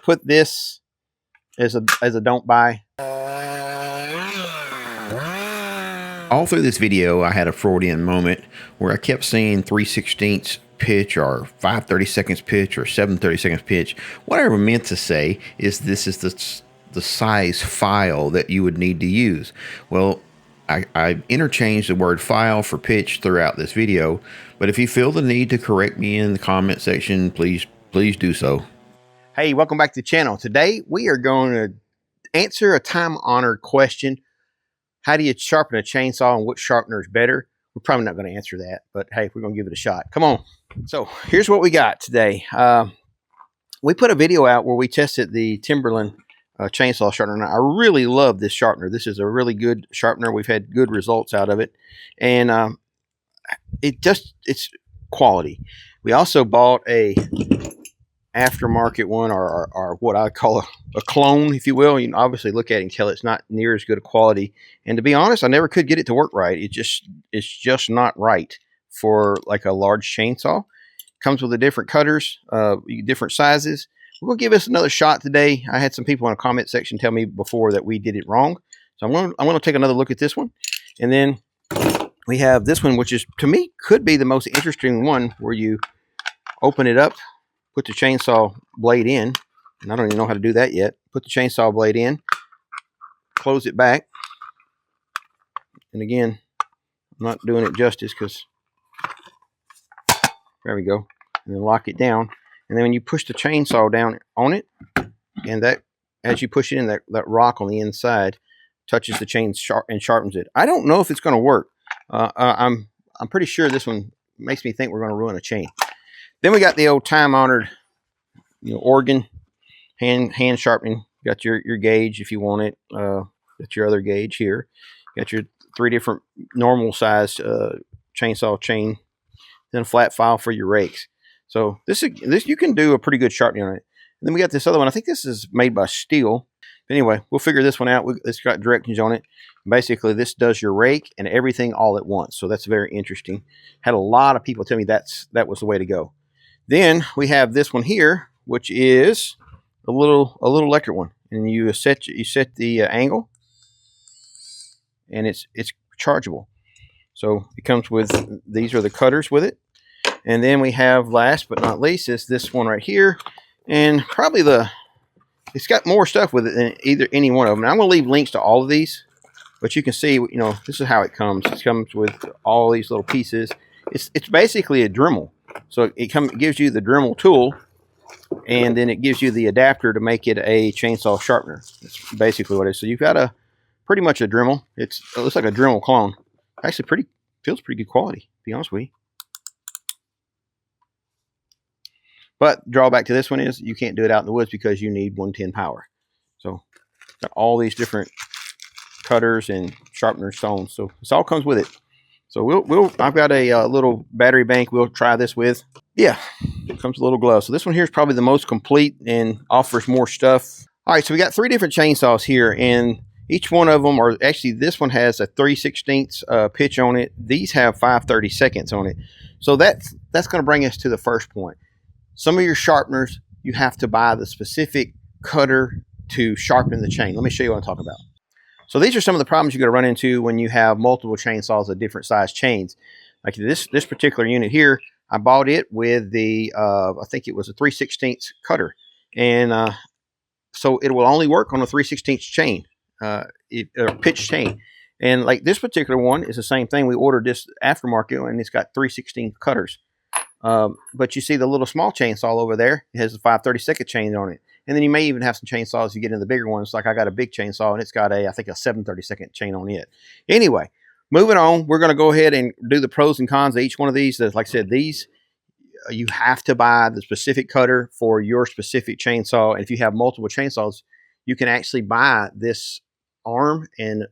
put this as a don't buy. All through this video, I had a Freudian moment where I kept saying 3/16 pitch or 5/32 pitch or 7/32 pitch. What I meant to say is this is the size file that you would need to use. Well, I interchanged the word file for pitch throughout this video, but if you feel the need to correct me in the comment section, please do so. Hey, welcome back to the channel. Today we are going to answer a time-honored question. How do you sharpen a chainsaw and which sharpener is better? We're probably not going to answer that, but hey, we're going to give it a shot. Come on. So here's what we got today. We put a video out where we tested the Timberland chainsaw sharpener. Now, I really love this sharpener. This is a really good sharpener. We've had good results out of it, and it's quality. We also bought a aftermarket one, or what I call a clone, if you will. You can obviously look at it and tell it's not near as good a quality. And to be honest, I never could get it to work right. It's just not right for like a large chainsaw. Comes with the different cutters, different sizes. We're going to give this another shot today. I had some people in the comment section tell me before that we did it wrong. So I'm going to take another look at this one. And then we have this one, which is, to me, could be the most interesting one, where you open it up, put the chainsaw blade in. And I don't even know how to do that yet. Put the chainsaw blade in, close it back. And again, I'm not doing it justice because there we go. And then lock it down. And then when you push the chainsaw down on it, and that, as you push it in, that rock on the inside touches the chain and sharpens it. I don't know if it's going to work. I'm pretty sure this one makes me think we're going to ruin a chain. Then we got the old time-honored, organ hand sharpening. Got your gauge if you want it. Got your other gauge here. Got your 3 different normal sized chainsaw chain. Then a flat file for your rakes. So this you can do a pretty good sharpening on it. And then we got this other one. I think this is made by Steel. But anyway, we'll figure this one out. It's got directions on it. Basically, this does your rake and everything all at once. So that's very interesting. Had a lot of people tell me that was the way to go. Then we have this one here, which is a little electric one. And you set the angle, and it's chargeable. So it comes with, these are the cutters with it. And then we have, last but not least, is this one right here. And probably it's got more stuff with it than any one of them. Now, I'm going to leave links to all of these, but you can see, this is how it comes. It comes with all these little pieces. It's basically a Dremel. So it gives you the Dremel tool, and then it gives you the adapter to make it a chainsaw sharpener. That's basically what it is. So you've got pretty much a Dremel. It looks like a Dremel clone. Actually, feels pretty good quality, to be honest with you. But drawback to this one is you can't do it out in the woods because you need 110 power. So got all these different cutters and sharpener stones. So this all comes with it. So I've got a little battery bank we'll try this with. Yeah, it comes with a little glove. So this one here is probably the most complete and offers more stuff. All right, so we got 3 different chainsaws here, and each one of them, or actually this one has a 3/16 pitch on it. These have 5/32 on it. So that's going to bring us to the first point. Some of your sharpeners, you have to buy the specific cutter to sharpen the chain. Let me show you what I'm talking about. So these are some of the problems you're going to run into when you have multiple chainsaws of different size chains. Like this particular unit here, I bought it with the, I think it was a 3/16 cutter. And so it will only work on a 3/16 chain, pitch chain. And like this particular one is the same thing. We ordered this aftermarket, and it's got 3/16 cutters. But you see the little small chainsaw over there, it has a 5/32 chain on it. And then you may even have some chainsaws you get into the bigger ones. Like I got a big chainsaw, and it's got I think a 7/32 chain on it. Anyway, moving on, we're going to go ahead and do the pros and cons of each one of these. Like I said, these, you have to buy the specific cutter for your specific chainsaw. And if you have multiple chainsaws, you can actually buy this arm and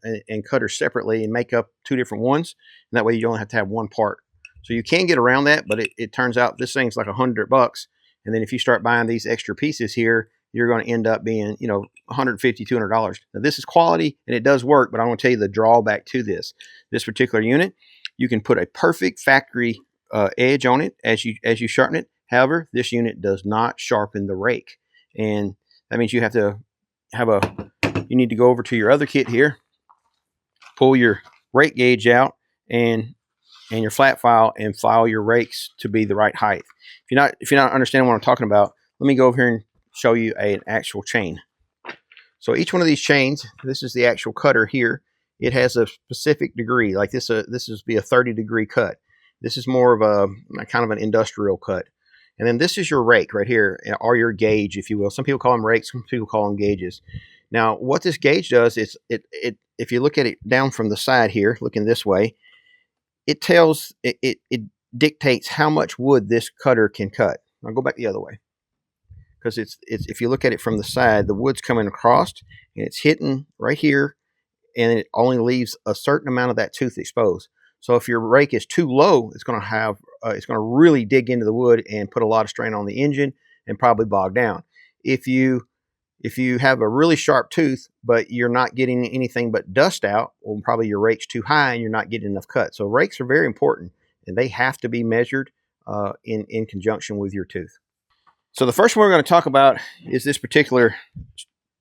cutter separately and make up 2 different ones. And that way you only have to have one part. So you can get around that, but it turns out this thing's like $100. And then if you start buying these extra pieces here, you're going to end up being, $150, $200. Now this is quality and it does work, but I want to tell you the drawback to this particular unit. You can put a perfect factory edge on it as you sharpen it. However, this unit does not sharpen the rake. And That means you have to have you need to go over to your other kit here, pull your rake gauge out and your flat file, and file your rakes to be the right height. If you're not understanding what I'm talking about, let me go over here and show you an actual chain. So each one of these chains, this is the actual cutter here. It has a specific degree. Like this is be a 30-degree cut. This is more of a kind of an industrial cut. And then this is your rake right here, or your gauge, if you will. Some people call them rakes, some people call them gauges. Now, what this gauge does is if you look at it down from the side here, looking this way, it dictates how much wood this cutter can cut. I'll go back the other way, because it's if you look at it from the side, the wood's coming across and it's hitting right here, and it only leaves a certain amount of that tooth exposed. So if your rake is too low, it's going to really dig into the wood and put a lot of strain on the engine and probably bog down. If you have a really sharp tooth, but you're not getting anything but dust out, well, probably your rake's too high and you're not getting enough cut. So rakes are very important, and they have to be measured in conjunction with your tooth. So the first one we're going to talk about is this particular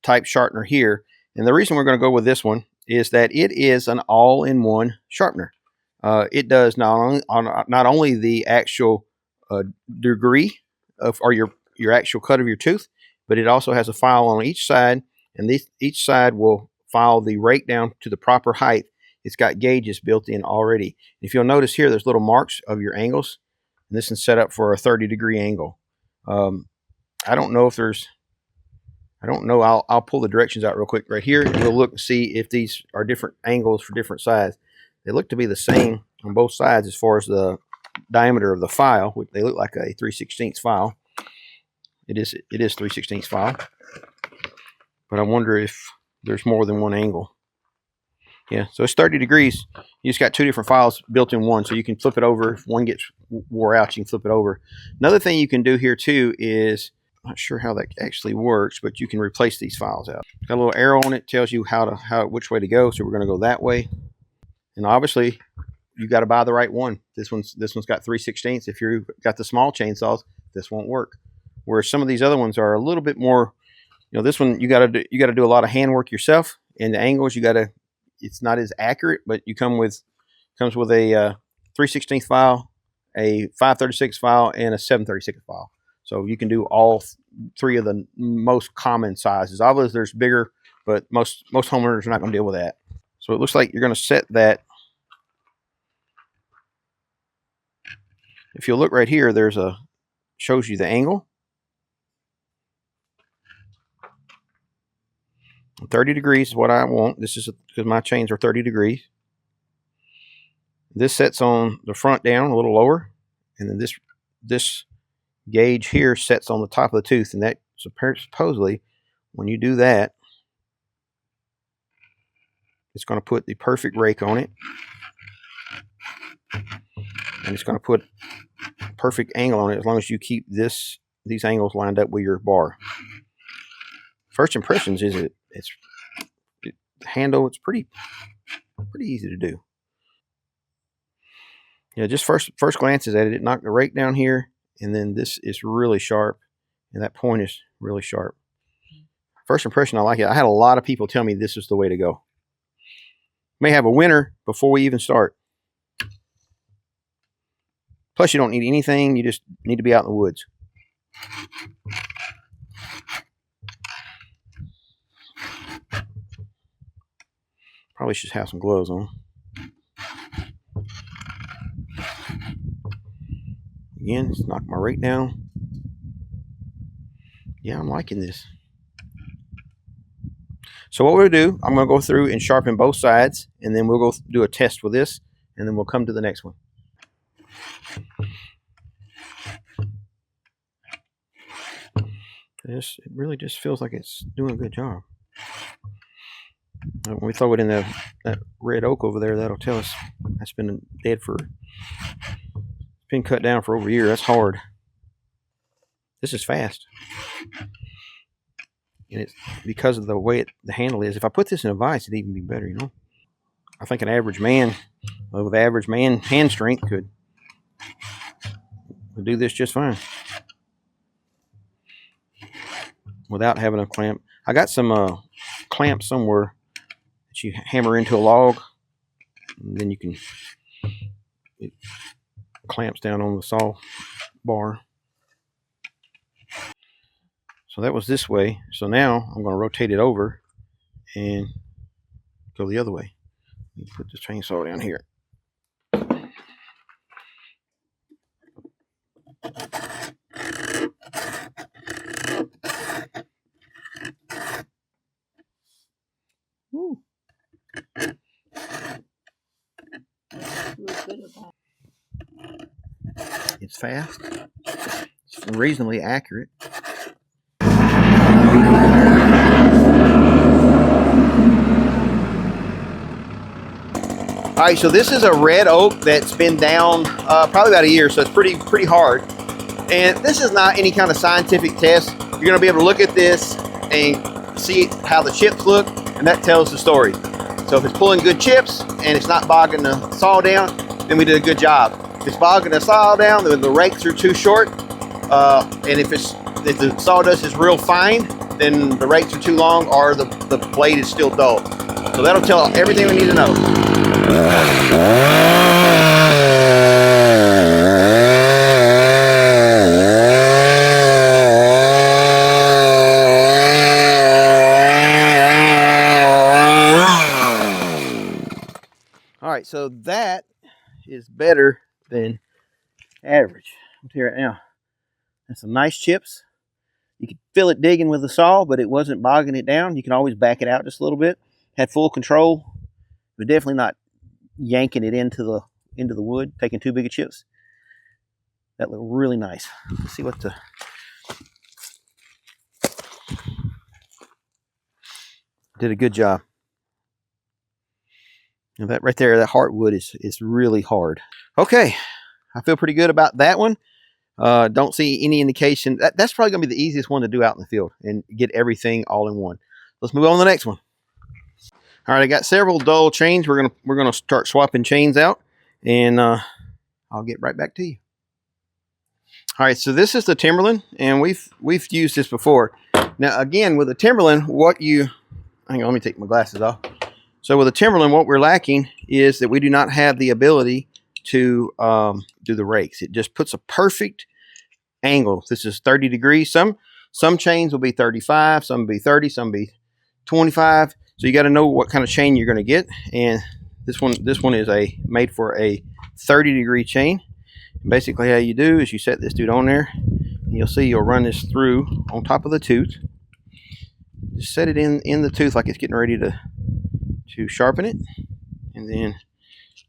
type sharpener here. And the reason we're going to go with this one is that it is an all-in-one sharpener. It does not only the actual degree of, or your actual cut of your tooth, but it also has a file on each side, and each side will file the rake down to the proper height. It's got gauges built in already. If you'll notice here, there's little marks of your angles, and this is set up for a 30-degree angle. I don't know if there's, I don't know. I'll pull the directions out real quick right here. We'll look and see if these are different angles for different sides. They look to be the same on both sides as far as the diameter of the file. They look like a 3/16 file. It is 3/16 file, but I wonder if there's more than one angle. Yeah, so it's 30 degrees. You just got two different files built in one, so you can flip it over. If one gets wore out, you can flip it over. Another thing you can do here too is, I'm not sure how that actually works, but you can replace these files out. Got a little arrow on it, tells you which way to go. So we're going to go that way, and obviously you got to buy the right one. This one's got 3/16. If you've got the small chainsaws, this won't work. Whereas some of these other ones are a little bit more, this one you got to do a lot of handwork yourself, and the angles it's not as accurate, but comes with a 3/16 file, a 5/36 file, and a 7/36 file. So you can do all three of the most common sizes. Obviously, there's bigger, but most homeowners are not going to deal with that. So it looks like you're going to set that. If you look right here, shows you the angle. 30 degrees is what I want. This is because my chains are 30 degrees. This sets on the front down a little lower, and then this gauge here sets on the top of the tooth, and that supposedly, when you do that, it's going to put the perfect rake on it, and it's going to put a perfect angle on it as long as you keep these angles lined up with your bar. First impressions is the handle. It's pretty easy to do. Yeah, just first glances at it, knocked the rake down here, and then this is really sharp, and that point is really sharp. First impression, I like it. I had a lot of people tell me this is the way to go. May have a winner before we even start. Plus, you don't need anything. You just need to be out in the woods. Probably should have some gloves on. Again, let's knock my rake down. Yeah, I'm liking this. So what we'll do, I'm going to go through and sharpen both sides, and then we'll go do a test with this, and then we'll come to the next one. It really just feels like it's doing a good job. When we throw it in that red oak over there, that'll tell us that's been dead been cut down for over a year. That's hard. This is fast. And it's because of the way the handle is. If I put this in a vise, it'd even be better, I think an average man with average man hand strength could do this just fine. without having a clamp. I got some clamps somewhere that you hammer into a log, and then you can, it clamps down on the saw bar. So that was this way. So now I'm going to rotate it over and go the other way. Let me put this chainsaw down here. Woo. It's fast. It's reasonably accurate. All right, so this is a red oak that's been down probably about a year, so it's pretty hard. And this is not any kind of scientific test. You're going to be able to look at this and see how the chips look, and that tells the story. So if it's pulling good chips and it's not bogging the saw down, then we did a good job. If it's bogging the saw down, then the rakes are too short, and if the sawdust is real fine, then the rakes are too long, or the blade is still dull. So that'll tell everything we need to know. All right, so that is better than average. I'll tell you right now, that's some nice chips. You could feel it digging with the saw, but it wasn't bogging it down. You can always back it out just a little bit. Had full control, but definitely not yanking it into the wood, taking too big of chips. That looked really nice. Let's see what the did a good job. And that right there, that heartwood is really hard. Okay, I feel pretty good about that one. Don't see any indication. That's probably gonna be the easiest one to do out in the field and get everything all in one. Let's move on to the next one. All right, I got several dull chains. We're gonna start swapping chains out, and I'll get right back to you. All right, so this is the Timberland, and we've used this before. Now again, with the Timberland, hang on, let me take my glasses off. So with the Timberland, what we're lacking is that we do not have the ability to do the rakes. It just puts a perfect angle. This is 30 degrees. Some chains will be 35, some will be 30, some will be 25. So you got to know what kind of chain you're going to get. And this one is made for a 30-degree chain. And basically how you do is you set this dude on there, and you'll see you'll run this through on top of the tooth. Just set it in the tooth like it's getting ready to sharpen it, and then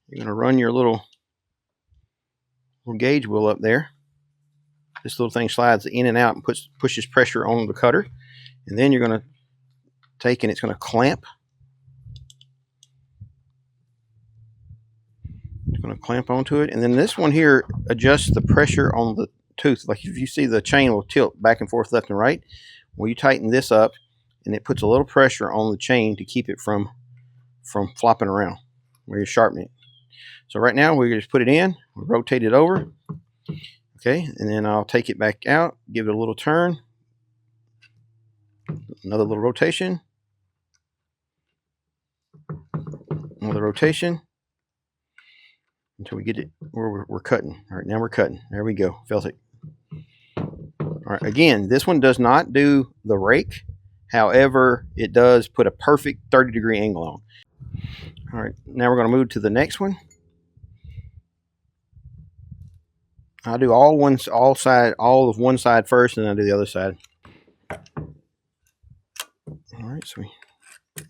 you're going to run your little gauge wheel up there. This little thing slides in and out and pushes pressure on the cutter, and then you're going to take and it's going to clamp. It's going to clamp onto it, and then this one here adjusts the pressure on the tooth. Like if you see the chain will tilt back and forth left and right, well, you tighten this up and it puts a little pressure on the chain to keep it from flopping around where you're sharpening it. So right now we just put it in, we rotate it over, okay, and then I'll take it back out, give it a little turn, another little rotation, another rotation, until we get it where we're cutting. All right, now we're cutting. There we go. Felt it. All right, again, this one does not do the rake. However, it does put a perfect 30-degree angle on. All right, now we're going to move to the next one. I'll do all of one side first, and then I'll do the other side. All right, so we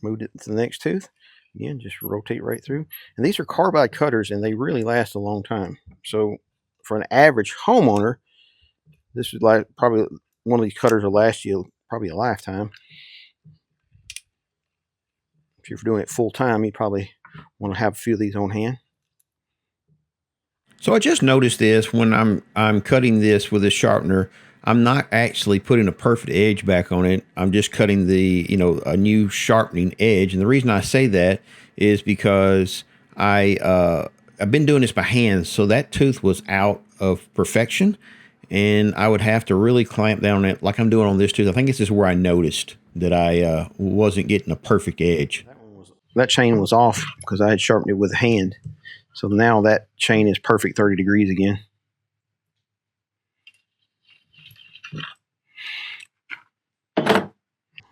moved it to the next tooth. Again, just rotate right through. And these are carbide cutters, and they really last a long time. So for an average homeowner, this is like probably one of these cutters will last you probably a lifetime. If you're doing it full time, you probably want to have a few of these on hand. So I just noticed this when I'm cutting this with a sharpener. I'm not actually putting a perfect edge back on it. I'm just cutting a new sharpening edge. And the reason I say that is because I've been doing this by hand. So that tooth was out of perfection. and I would have to really clamp down on it like I'm doing on this tooth. I think this is where I noticed that I wasn't getting a perfect edge. That chain was off because I had sharpened it with a hand. So now that chain is perfect 30 degrees again.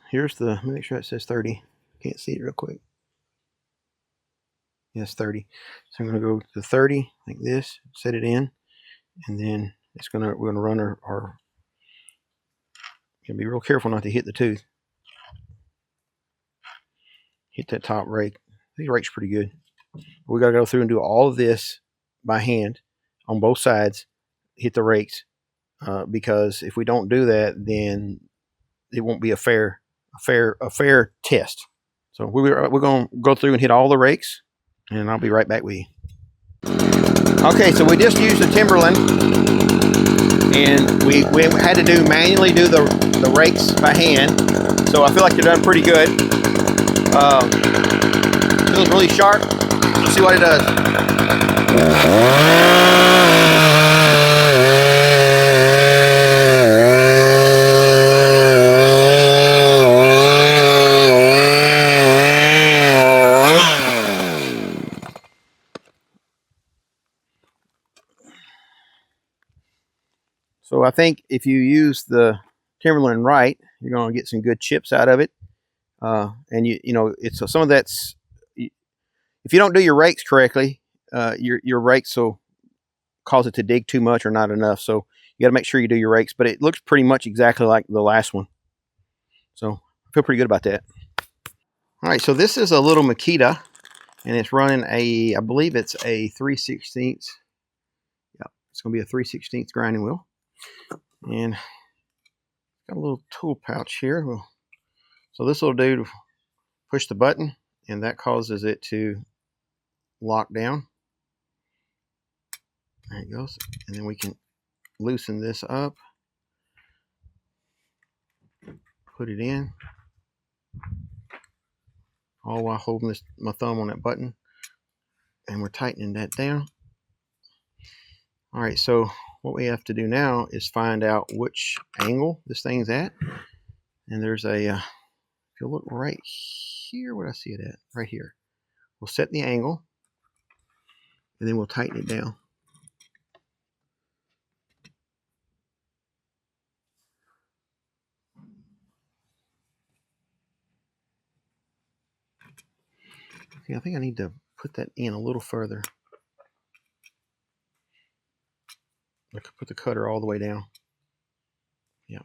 Here's the, let me make sure it says 30. Can't see it real quick. Yes, 30. So I'm going to go to 30 like this, set it in, and then we're going to run our you gotta be real careful not to hit the tooth. Hit that top rake. These rakes pretty good. We got to go through and do all of this by hand on both sides. Hit the rakes because if we don't do that, then it won't be a fair test. So we're going to go through and hit all the rakes, and I'll be right back with you. Okay, so we just used the Timberland, and we had to manually do the rakes by hand. So I feel like they're done pretty good. Feels really sharp. Let's see what it does. So I think if you use the Timberland right, you're going to get some good chips out of it. And you know, it's some of that's, if you don't do your rakes correctly, your rakes will cause it to dig too much or not enough. So you got to make sure you do your rakes, but it looks pretty much exactly like the last one. So I feel pretty good about that. All right, so this is a little Makita, and it's running I believe it's a 3/16. Yeah, it's going to be a 3/16 grinding wheel. And got a little tool pouch here. So this will do to push the button, and that causes it to lock down. There it goes. And then we can loosen this up, put it in, all while holding my thumb on that button, and we're tightening that down. All right, so what we have to do now is find out which angle this thing's at. And there's if you look right here, where I see it at, right here. We'll set the angle, and then we'll tighten it down. See, I think I need to put that in a little further. I could put the cutter all the way down. Yeah.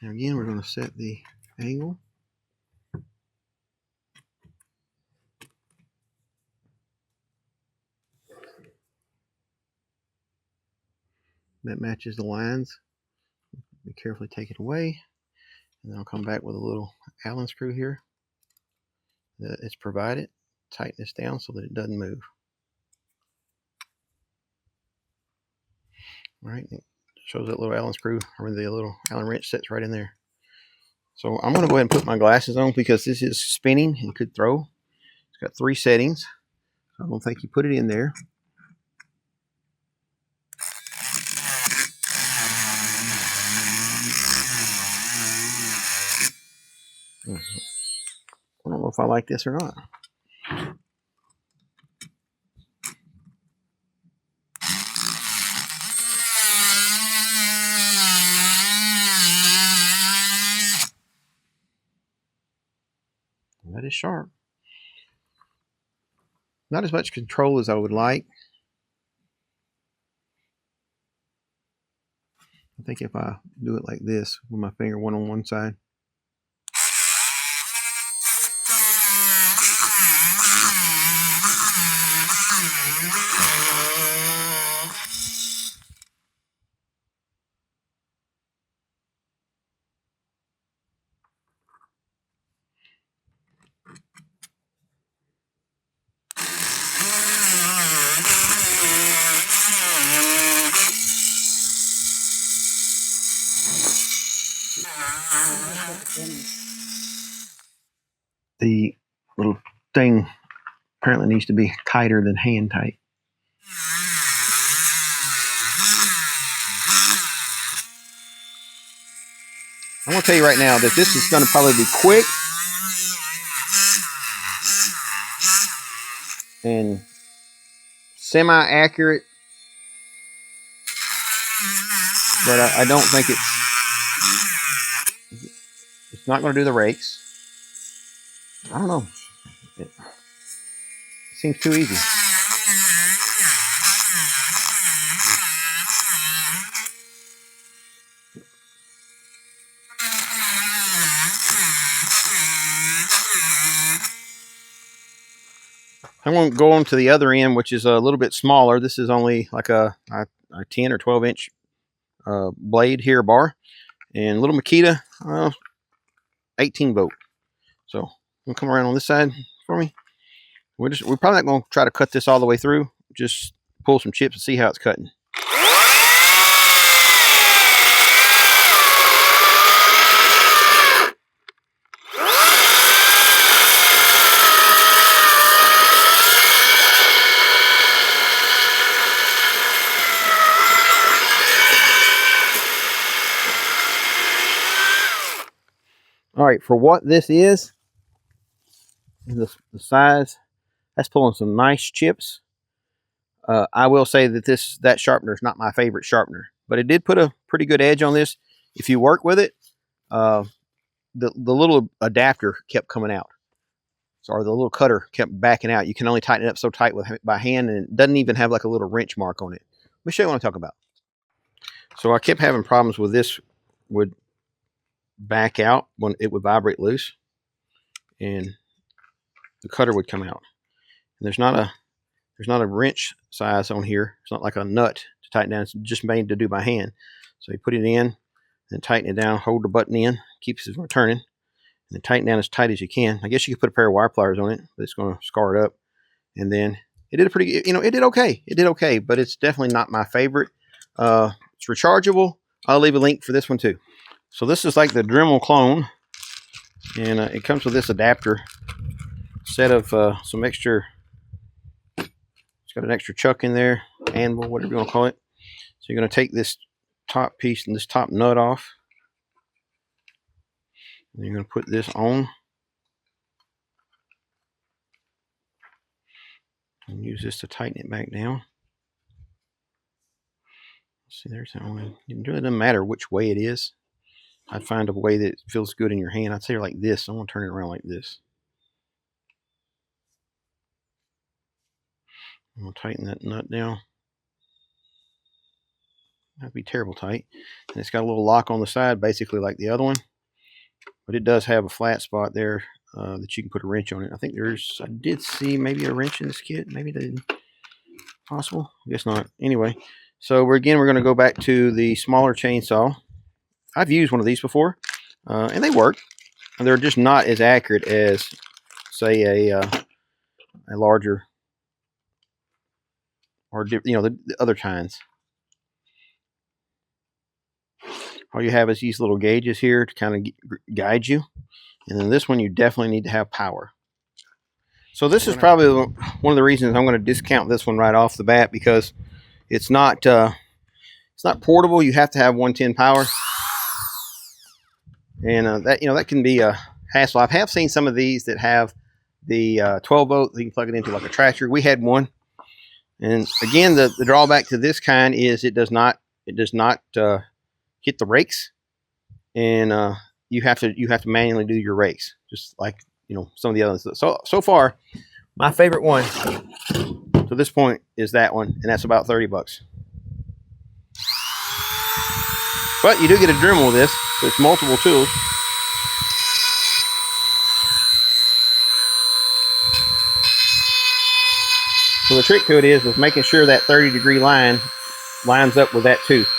Now again, we're going to set the angle. That matches the lines. Be carefully take it away. And then I'll come back with a little Allen screw here that is provided. Tighten this down so that it doesn't move. All right, it shows that little Allen screw, or the little Allen wrench sits right in there. So I'm going to go ahead and put my glasses on because this is spinning and could throw. It's got 3 settings. I don't think you put it in there. I don't know if I like this or not. That is sharp. Not as much control as I would like. I think if I do it like this with my finger one on one side. The little thing apparently needs to be tighter than hand tight. I'm going to tell you right now that this is going to probably be quick and semi-accurate, but I don't think it's not going to do the rakes. I don't know. It seems too easy. I'm going to go on to the other end, which is a little bit smaller. This is only like a 10 or 12 inch blade here, bar, and little Makita 18 volt. So I'm going to come around on this side for me. We're probably not going to try to cut this all the way through. Just pull some chips and see how it's cutting. All right, for what this is, the size, that's pulling some nice chips. I will say that that sharpener is not my favorite sharpener, but it did put a pretty good edge on this. If you work with it, the little adapter kept coming out, or the little cutter kept backing out. You can only tighten it up so tight by hand, and it doesn't even have like a little wrench mark on it. Let me show you what I'm talking about. So I kept having problems with this. Would back out when it would vibrate loose, and the cutter would come out. And there's not a wrench size on here. It's not like a nut to tighten down. It's just made to do by hand. So you put it in and tighten it down, hold the button in, keeps it from turning, and then tighten down as tight as you can. I guess you could put a pair of wire pliers on it, but it's going to scar it up. And then it did it did okay. It did okay, but it's definitely not my favorite. It's rechargeable. I'll leave a link for this one too. So this is like the Dremel clone, and it comes with this adapter set of some extra. It's got an extra chuck in there, anvil, whatever you want to call it. So you're going to take this top piece and this top nut off, and you're going to put this on and use this to tighten it back down. See, there's that one. It really doesn't matter which way it is. I'd find a way that feels good in your hand. I'd say like this. I'm going to turn it around like this. I'm going to tighten that nut down. That'd be terrible tight. And it's got a little lock on the side, basically like the other one. But it does have a flat spot there that you can put a wrench on it. I think I did see maybe a wrench in this kit. Maybe they didn't. Possible? I guess not. Anyway, so we're going to go back to the smaller chainsaw. I've used one of these before, and they work. They're just not as accurate as, say, a larger, or the other kinds. All you have is these little gauges here to kind of guide you, and then this one you definitely need to have power. So this is probably one of the reasons I'm going to discount this one right off the bat, because it's not portable. You have to have 110 power. And that can be a hassle. I have seen some of these that have the 12 volt. You can plug it into like a tractor. We had one, and again, the drawback to this kind is it does not hit the rakes, and you have to manually do your rakes, just like some of the others. So far, my favorite one to this point is that one, and that's about $30. But you do get a Dremel with this, so it's multiple tools. So the trick to it is making sure that 30-degree line lines up with that tooth.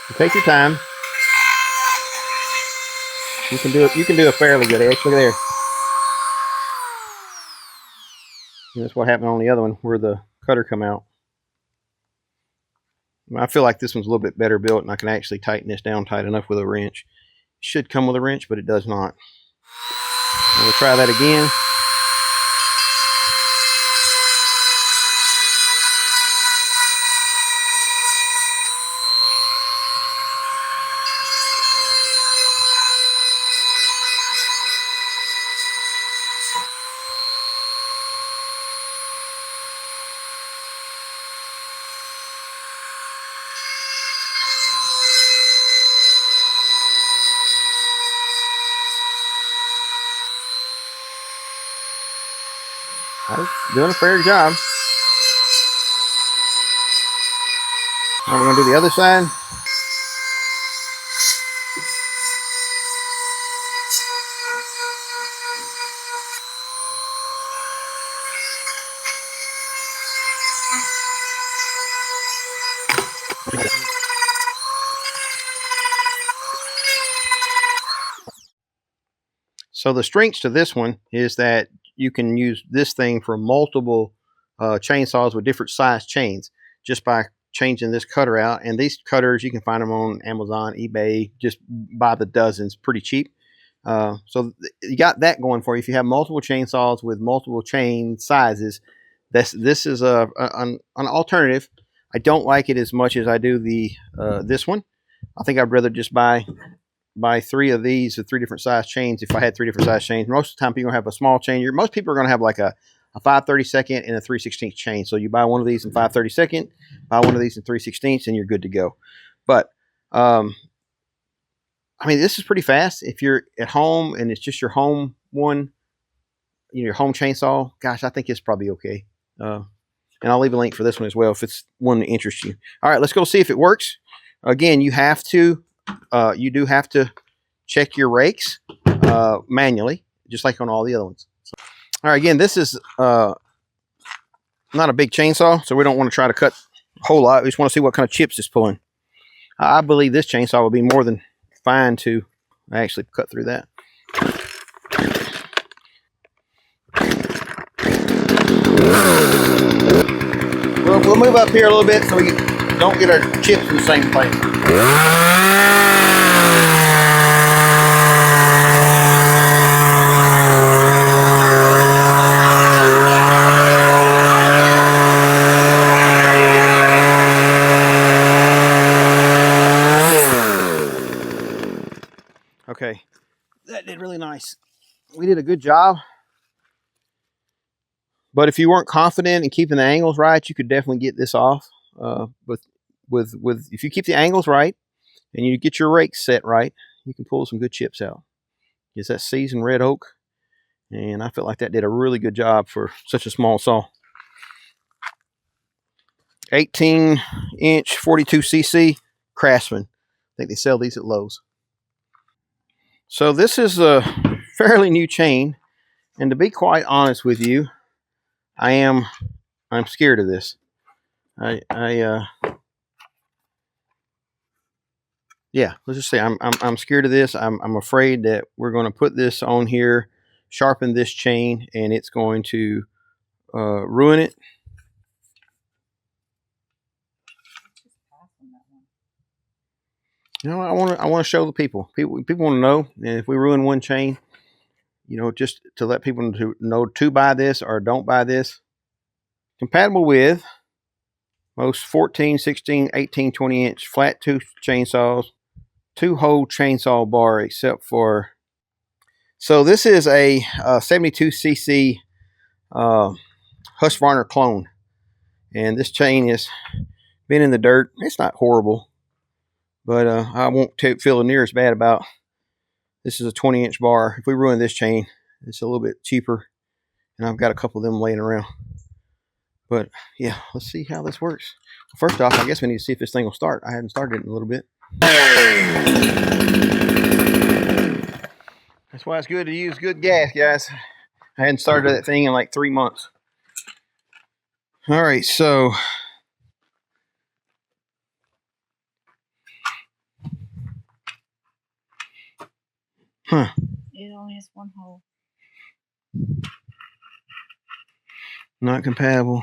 So take your time. You can do a fairly good edge. Look at there. And that's what happened on the other one, where the cutter come out. I feel like this one's a little bit better built, and I can actually tighten this down tight enough with a wrench. It should come with a wrench, but it does not. I'm going to try that again. I was doing a fair job. Now we're going to do the other side. So the strengths to this one is that you can use this thing for multiple chainsaws with different size chains just by changing this cutter out. And these cutters, you can find them on Amazon, eBay, just by the dozens, pretty cheap. So you got that going for you. If you have multiple chainsaws with multiple chain sizes, this is an alternative. I don't like it as much as I do the this one. I think I'd rather just buy three of these with three different size chains. If I had three different size chains, most of the time people have a small chain. Most people are going to have like a 5/32 and a 3/16 chain. So you buy one of these in 5/32, buy one of these in 3/16, and you're good to go. But I mean, this is pretty fast. If you're at home and it's just your home one, your home chainsaw, gosh, I think it's probably okay. And I'll leave a link for this one as well if it's one that interests you. All right, let's go see if it works. Again, you do have to check your rakes manually, just like on all the other ones. So, all right, again, this is not a big chainsaw, so we don't want to try to cut a whole lot. We just want to see what kind of chips it's pulling. I believe this chainsaw will be more than fine to actually cut through that. We'll move up here a little bit so we don't get our chips in the same place. Okay, that did really nice. We did a good job. But if you weren't confident in keeping the angles right, you could definitely get this off. With if you keep the angles right and you get your rakes set right, you can pull some good chips out. It's that seasoned red oak, and I felt like that did a really good job for such a small saw. 18-inch 42cc Craftsman. I think they sell these at Lowe's. So this is a fairly new chain, and to be quite honest with you, I'm scared of this. Yeah, let's just say I'm scared of this. I'm afraid that we're going to put this on here, sharpen this chain, and it's going to ruin it. You know, I want to show the people. People want to know, and if we ruin one chain, you know, just to let people know to buy this or don't buy this. Compatible with most 14, 16, 18, 20-inch flat tooth chainsaws, 2-hole chainsaw bar, except for. So this is a 72cc Husqvarna clone, and this chain has been in the dirt. It's not horrible, but I won't feel near as bad about. This is a 20-inch bar. If we ruin this chain, it's a little bit cheaper, and I've got a couple of them laying around. But yeah, let's see how this works. First off, I guess we need to see if this thing will start. I hadn't started it in a little bit. That's why it's good to use good gas, guys. I hadn't started that thing in like 3 months. All right, so It only has one hole. Not compatible.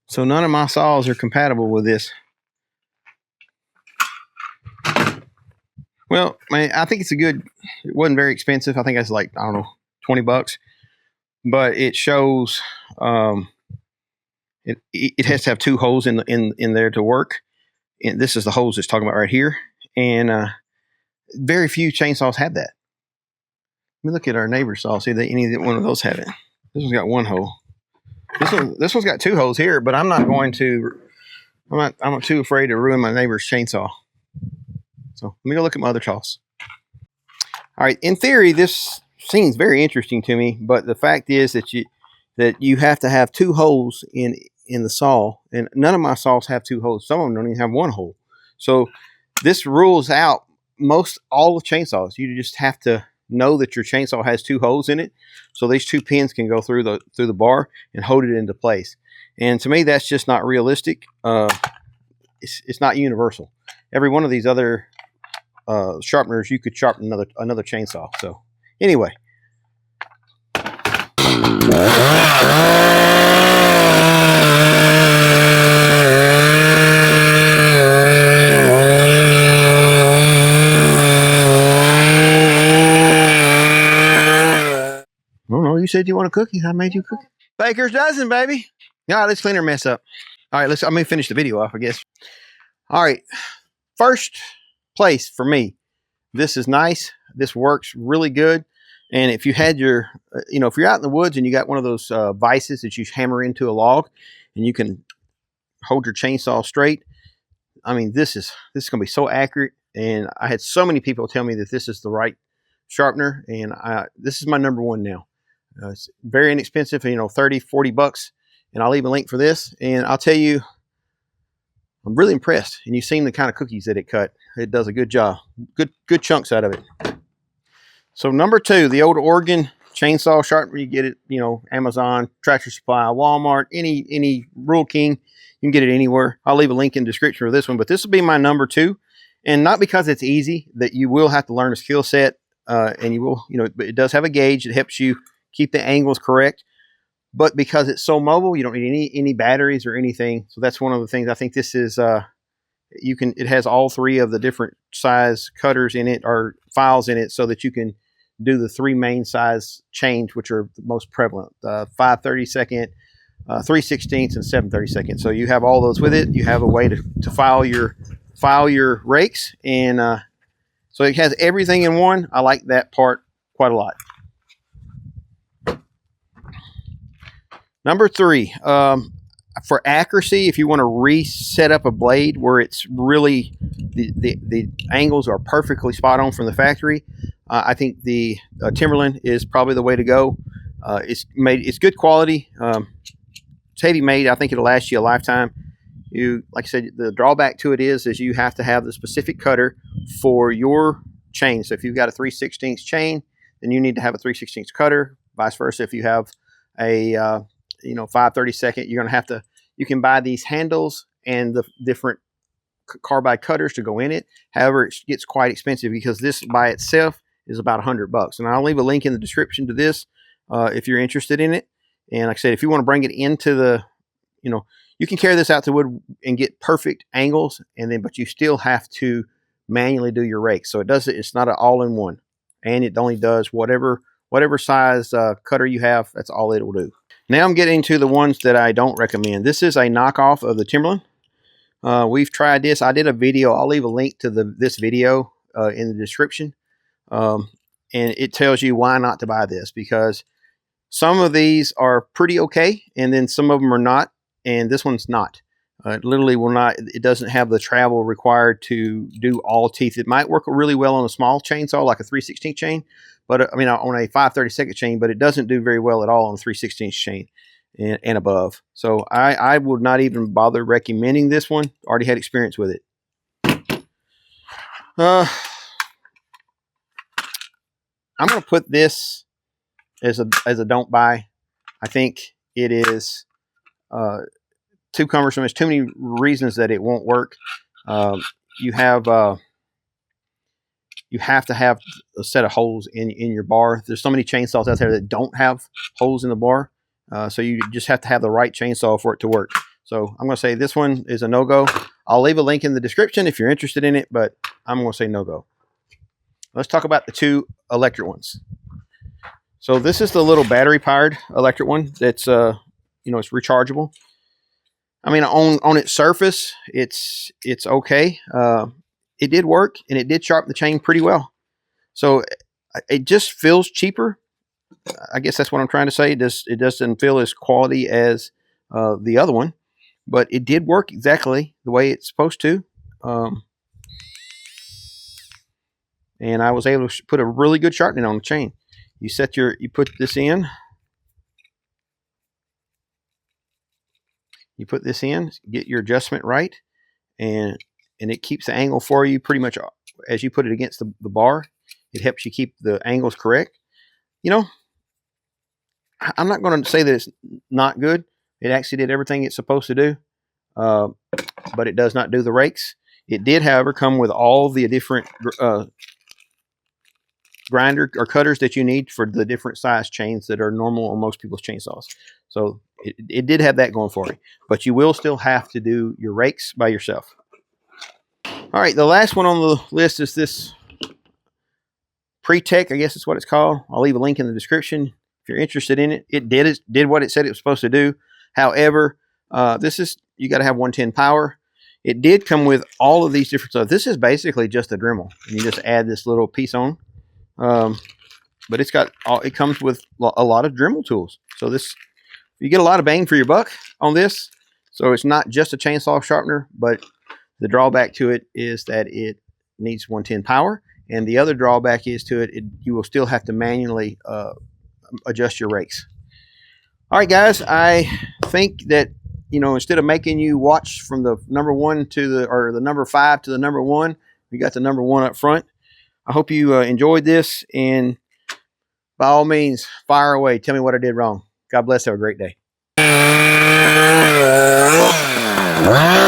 So none of my saws are compatible with this. Well, man, I think it's a good. It wasn't very expensive. I think it's like, I don't know, $20. But it shows it has to have 2 holes in there to work. And this is the holes it's talking about right here. And very few chainsaws have that. Let me look at our neighbor's saw, see if any one of those have it. This one's got 1 hole. This one's got 2 holes here, but I'm not too afraid to ruin my neighbor's chainsaw. So let me go look at my other saws. All right, in theory, this seems very interesting to me, but the fact is that you have to have 2 holes in the saw, and none of my saws have 2 holes. Some of them don't even have 1 hole. So this rules out all the chainsaws. You just have to know that your chainsaw has 2 holes in it, so these 2 pins can go through the bar and hold it into place. And to me, that's just not realistic. It's not universal. Every one of these other sharpeners, you could sharpen another chainsaw. So anyway. No, you said you want a cookie. I made you a cookie. Baker's dozen, baby. All right, let's clean our mess up. All right, let me finish the video off, I guess. All right, first place for me. This is nice. This works really good. And if you had your, if you're out in the woods and you got one of those vices that you hammer into a log and you can hold your chainsaw straight, I mean, this is going to be so accurate. And I had so many people tell me that this is the right sharpener, and this is my number 1 now. It's very inexpensive, 30, 40 bucks. And I'll leave a link for this. And I'll tell you, I'm really impressed. And you've seen the kind of cookies that it cut. It does a good job. Good chunks out of it. So number 2, the old Oregon chainsaw sharpener. You get it, Amazon, Tractor Supply, Walmart, any Rural King. You can get it anywhere. I'll leave a link in the description for this one. But this will be my number 2. And not because it's easy, that you will have to learn a skill set. And you will, but it does have a gauge. It helps you keep the angles correct. But because it's so mobile, you don't need any batteries or anything. So that's one of the things. I think this is it has all 3 of the different size cutters in it, or files in it, so that you can do the 3 main size chains, which are the most prevalent: 5/32, 3/16, and 7/32. So you have all those with it. You have a way to file your rakes, and so it has everything in one. I like that part quite a lot. Number 3, for accuracy, if you want to reset up a blade where it's really the angles are perfectly spot on from the factory, I think the Timberland is probably the way to go. It's good quality. It's heavy made. I think it'll last you a lifetime. Like I said, the drawback to it is you have to have the specific cutter for your chain. So if you've got a 3/16 chain, then you need to have a 3/16 cutter. Vice versa, if you have a 5/32, you're going to you can buy these handles and the different carbide cutters to go in it. However, it gets quite expensive because this by itself is about $100. And I'll leave a link in the description to this if you're interested in it. And like I said, if you want to bring it into the, you can carry this out to wood and get perfect angles, but you still have to manually do your rake. So it's not an all-in-one, and it only does whatever size cutter you have. That's all it will do. Now I'm getting to the ones that I don't recommend. This is a knockoff of the Timberland. We've tried this. I did a video. I'll leave a link to this video in the description. And it tells you why not to buy this, because some of these are pretty okay, and then some of them are not, and this one's not. It literally will not. It doesn't have the travel required to do all teeth. It might work really well on a small chainsaw like a 3/16 chain, but on a 5/32 chain, but it doesn't do very well at all on a 3/16 chain and above. So I would not even bother recommending this one. Already had experience with it. I'm going to put this as a don't buy. I think it is too cumbersome. There's too many reasons that it won't work. You have to have a set of holes in your bar. There's so many chainsaws out there that don't have holes in the bar. So you just have to have the right chainsaw for it to work. So I'm going to say this one is a no-go. I'll leave a link in the description if you're interested in it, but I'm going to say no-go. Let's talk about the 2 electric ones. So this is the little battery-powered electric one that's, it's rechargeable. I mean, on its surface, it's okay. It did work, and it did sharpen the chain pretty well. So it just feels cheaper. I guess that's what I'm trying to say. It doesn't feel as quality as the other one, but it did work exactly the way it's supposed to. and I was able to put a really good sharpening on the chain. You put this in. You put this in, get your adjustment right, and it keeps the angle for you pretty much as you put it against the bar. It helps you keep the angles correct. You know, I'm not going to say that it's not good. It actually did everything it's supposed to do, but it does not do the rakes. It did, however, come with all the different grinder or cutters that you need for the different size chains that are normal on most people's chainsaws. So it did have that going for you, but you will still have to do your rakes by yourself. All right, the last one on the list is this Pre-Tech, I guess is what it's called. I'll leave a link in the description if you're interested in it. It did what it said it was supposed to do. However, you got to have 110 power. It did come with all of these different stuff. This is basically just a Dremel, and you just add this little piece on. But it comes with a lot of Dremel tools. So you get a lot of bang for your buck on this. So it's not just a chainsaw sharpener, but the drawback to it is that it needs 110 power. And the other drawback is to it, you will still have to manually adjust your rakes. All right, guys, I think that, instead of making you watch from the number 1 to the number 5 to the number 1, we got the number 1 up front. I hope you enjoyed this, and by all means, fire away. Tell me what I did wrong. God bless. Have a great day. Ah!